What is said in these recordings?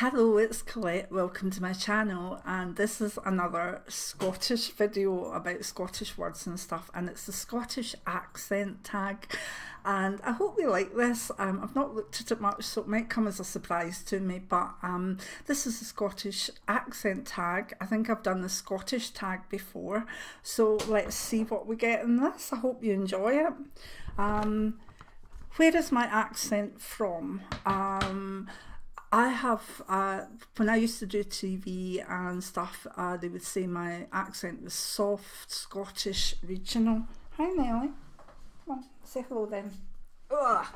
Hello, it's Colette. Welcome to my channel, and this is another Scottish video about Scottish words and stuff, and it's the Scottish accent tag, and I hope you like this. I've not looked at it much, so it might come as a surprise to me, but this is the Scottish accent tag. I think I've done the Scottish tag before, so let's see what we get in this. I hope you enjoy it. Where is my accent from? I have, when I used to do TV and stuff, they would say my accent was soft, Scottish, regional. Hi Nelly. Come on, say hello then. Ugh.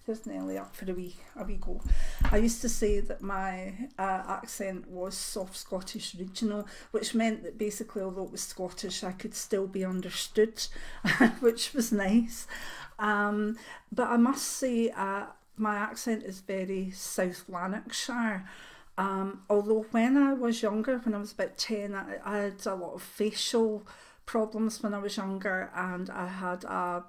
There's Nelly up for a wee go. I used to say that my accent was soft Scottish regional, which meant that basically, although it was Scottish, I could still be understood, which was nice. But I must say, my accent is very South Lanarkshire. Although when I was younger, when I was about 10, I had a lot of facial problems when I was younger, and I had a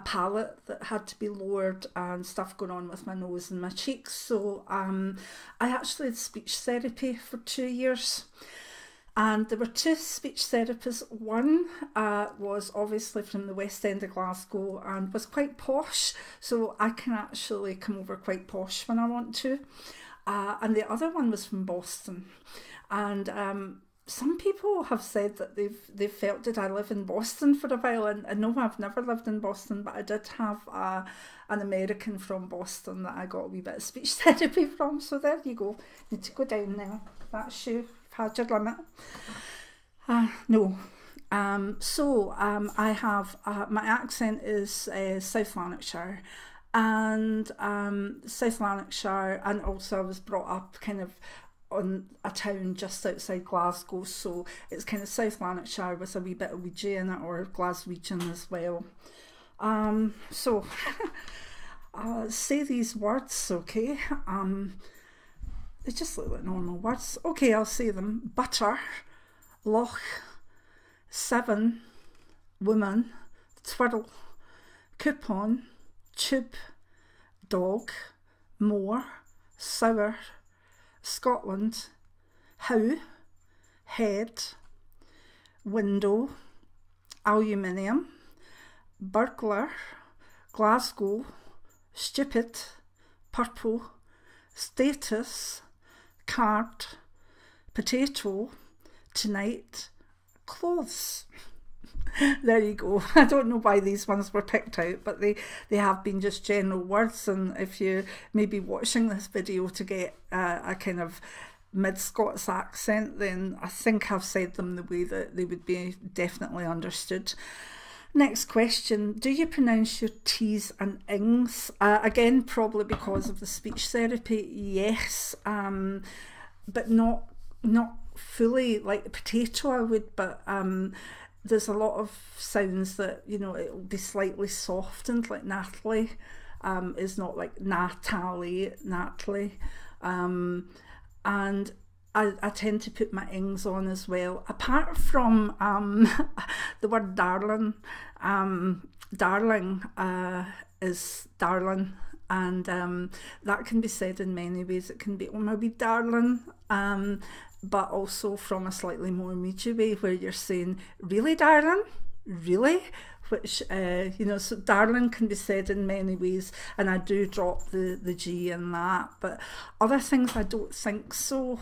palate that had to be lowered and stuff going on with my nose and my cheeks. So I actually had speech therapy for 2 years. And there were two speech therapists. One was obviously from the West End of Glasgow and was quite posh, so I can actually come over quite posh when I want to. And the other one was from Boston. And some people have said that they've felt, did I live in Boston for a while? And no, I've never lived in Boston, but I did have an American from Boston that I got a wee bit of speech therapy from. So there you go. Need to go down now. That's you. Had your limit. No. I have, my accent is South Lanarkshire, and South Lanarkshire, and also I was brought up kind of on a town just outside Glasgow, so it's kind of South Lanarkshire with a wee bit of Weegie in it, or Glaswegian as well. Say these words, okay? They just look like normal words. Okay, I'll say them. Butter, loch, 7, woman, twirl, coupon, tube, dog, more, sour, Scotland, how, head, window, aluminium, burglar, Glasgow, stupid, purple, status, card, potato, tonight, clothes. There you go. I don't know why these ones were picked out, but they have been just general words, and if you may be watching this video to get a kind of mid-Scots accent, then I think I've said them the way that they would be definitely understood. Next question, do you pronounce your T's and ings? Again, probably because of the speech therapy, yes, but not fully. Like potato I would, but there's a lot of sounds that, you know, it'll be slightly softened, like Natalie is not like Natalie, and I tend to put my ings on as well, apart from the word darling. Darling is darling, and that can be said in many ways. It can be, oh my wee darling, but also from a slightly more meaty way, where you're saying, really darling, really, which you know, so darling can be said in many ways, and I do drop the G in that, but other things I don't think so.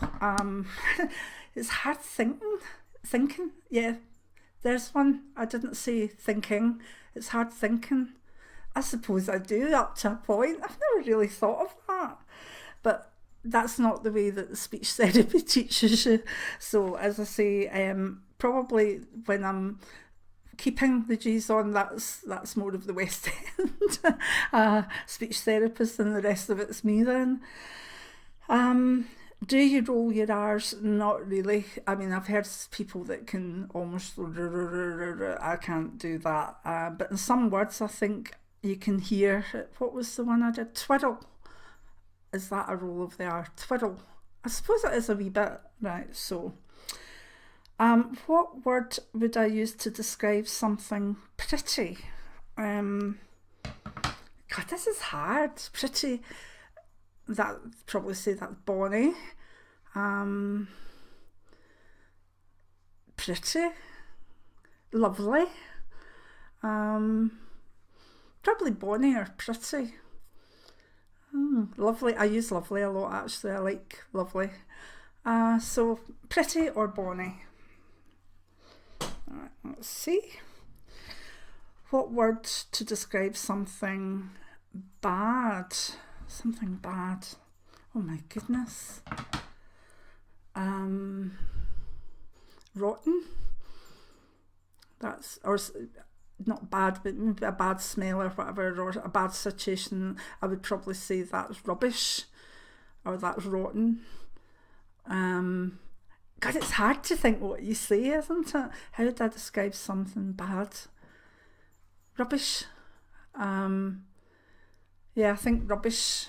It's hard thinking, yeah, there's one. I didn't say thinking, it's hard thinking. I suppose I do up to a point. I've never really thought of that, but that's not the way that the speech therapy teaches you. So as I say, probably when I'm keeping the G's on, that's more of the West End speech therapist, and the rest of it's me then. Do you roll your R's? Not really. I mean, I've heard people that can almost, I can't do that, but in some words I think you can hear. What was the one I did? Twiddle. Is that a roll of the R? Twiddle. I suppose it is a wee bit, right? So what word would I use to describe something pretty? God, this is hard. Pretty. that probably say that's bonny. Pretty, lovely. Probably bonny or pretty. Lovely. I use lovely a lot actually. I like lovely. So pretty or bonny. Alright, let's see. What word to describe something bad? Something bad. Oh my goodness. Rotten. That's, or not bad, but maybe a bad smell or whatever, or a bad situation. I would probably say that's rubbish, or that's rotten. God, it's hard to think what you say, isn't it? How would I describe something bad? Rubbish. Yeah, I think rubbish.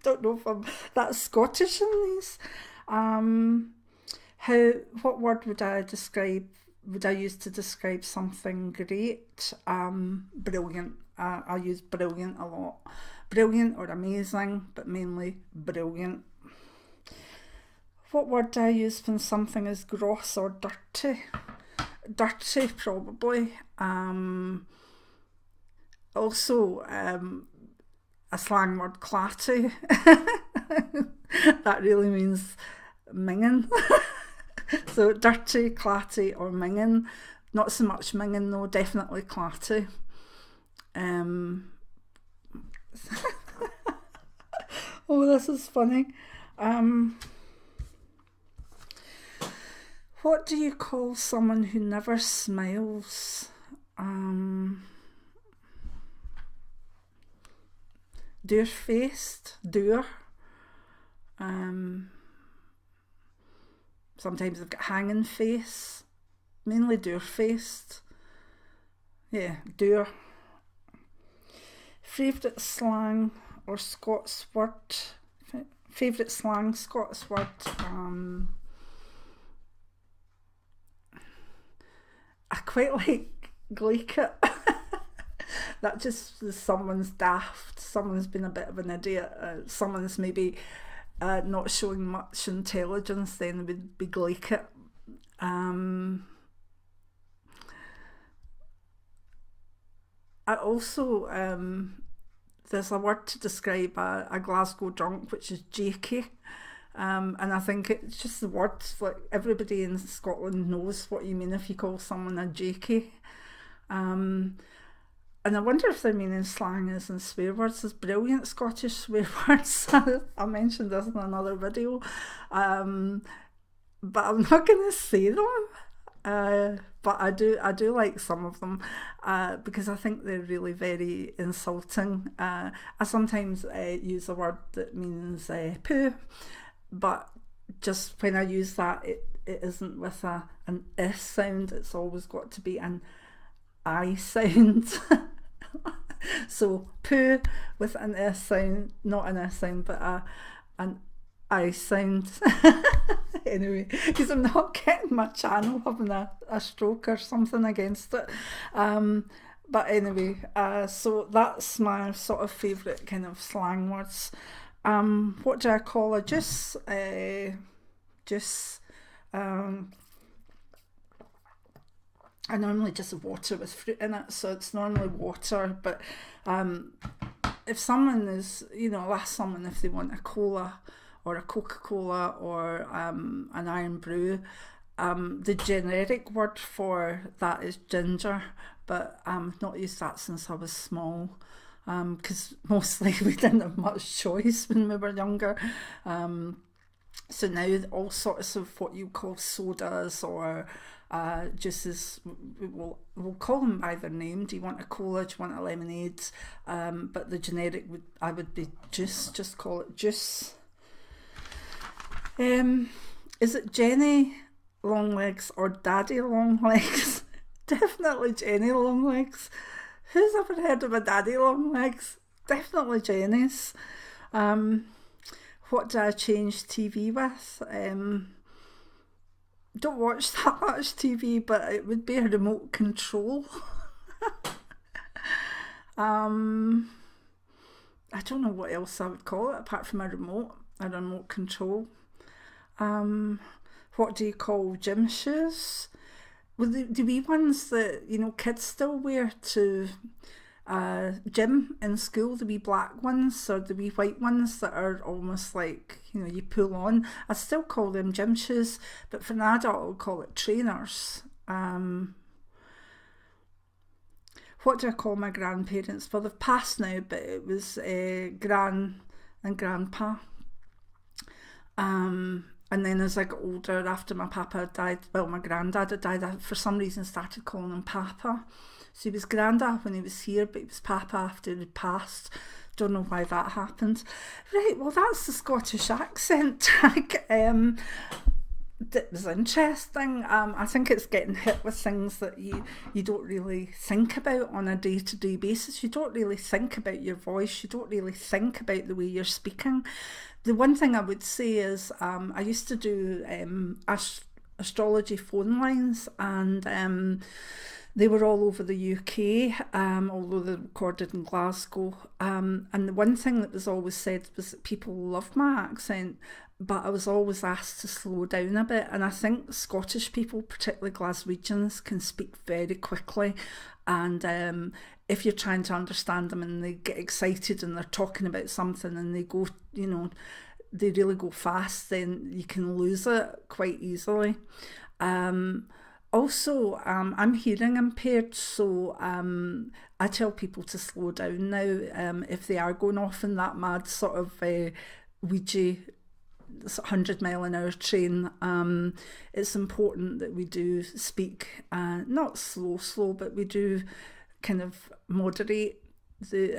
Don't know if I'm that Scottish in these. What word would I use to describe something great? Brilliant. I use brilliant a lot. Brilliant or amazing, but mainly brilliant. What word do I use when something is gross or dirty? Dirty, probably. Also, a slang word, clatty. That really means minging. So dirty, clatty or minging. Not so much minging though, definitely clatty. Oh, this is funny. What do you call someone who never smiles? Dour-faced, dour. Sometimes they've got hanging face, mainly dour-faced. Yeah, dour. Favourite slang or Scots word? Favourite slang, Scots word. I quite like gleek-it. That just is someone's daft, someone's been a bit of an idiot, someone's maybe not showing much intelligence, then would be gleek-it. I also, there's a word to describe a Glasgow drunk, which is jakey. And I think it's just the words, like everybody in Scotland knows what you mean if you call someone a jakey. And I wonder if their meaning slang is in swear words. There's brilliant Scottish swear words. I mentioned this in another video. But I'm not going to say them. But I do like some of them because I think they're really very insulting. I sometimes use a word that means poo, but just when I use that, it isn't with an S sound. It's always got to be an I sound. So poo with an S sound, not an S sound, but an I sound. Anyway, because I'm not getting my channel having a stroke or something against it. But anyway, so that's my sort of favourite kind of slang words. What do I call a juice? Juice. I normally just water with fruit in it, so it's normally water. But if someone is, I'll ask someone if they want a cola or a Coca-Cola or an iron brew. The generic word for that is ginger, but I've not used that since I was small, because mostly we didn't have much choice when we were younger. So now all sorts of what you call sodas or juices, we'll call them by their name. Do you want a cola? Do you want a lemonade? But the generic would be juice. Just call it juice. Is it Jenny Longlegs or Daddy Longlegs? Definitely Jenny Longlegs. Who's ever heard of a Daddy Longlegs? Definitely Jenny's. What do I change TV with? Don't watch that much TV, but it would be a remote control. I don't know what else I would call it apart from a remote control. Um, what do you call gym shoes? Well, the wee ones that kids still wear to gym in school, the wee black ones or the wee white ones that are almost like you pull on. I still call them gym shoes, but for an adult, I'll call it trainers. What do I call my grandparents? Well, they've passed now, but it was gran and grandpa. And then as I got older, after my papa had died, well, my granddad had died, I for some reason started calling him Papa. So he was Granda when he was here, but he was Papa after he had passed. Don't know why that happened. Right, well, that's the Scottish accent tag. It was interesting. I think it's getting hit with things that you don't really think about on a day-to-day basis. You don't really think about your voice. You don't really think about the way you're speaking. The one thing I would say is I used to do astrology phone lines, and they were all over the UK, although they're recorded in Glasgow. And the one thing that was always said was that people love my accent, but I was always asked to slow down a bit. And I think Scottish people, particularly Glaswegians, can speak very quickly. And if you're trying to understand them and they get excited and they're talking about something and they go, they really go fast, then you can lose it quite easily. Also, I'm hearing impaired, so I tell people to slow down now if they are going off in that mad sort of Weegie 100-mile-an-hour train. It's important that we do speak, not slow, but we do kind of moderate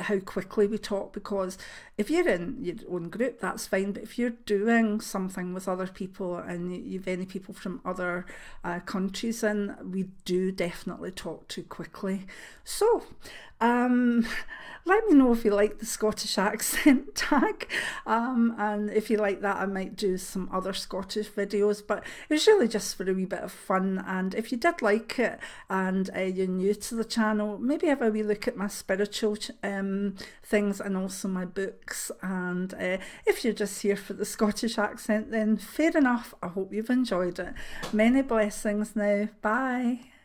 how quickly we talk, because if you're in your own group, that's fine, but if you're doing something with other people and you've any people from other countries in, we do definitely talk too quickly. So let me know if you like the Scottish accent tag, and if you like that, I might do some other Scottish videos, but it was really just for a wee bit of fun. And if you did like it and you're new to the channel, maybe have a wee look at my spiritual things and also my books. And if you're just here for the Scottish accent, then fair enough. I hope you've enjoyed it. Many blessings now. Bye.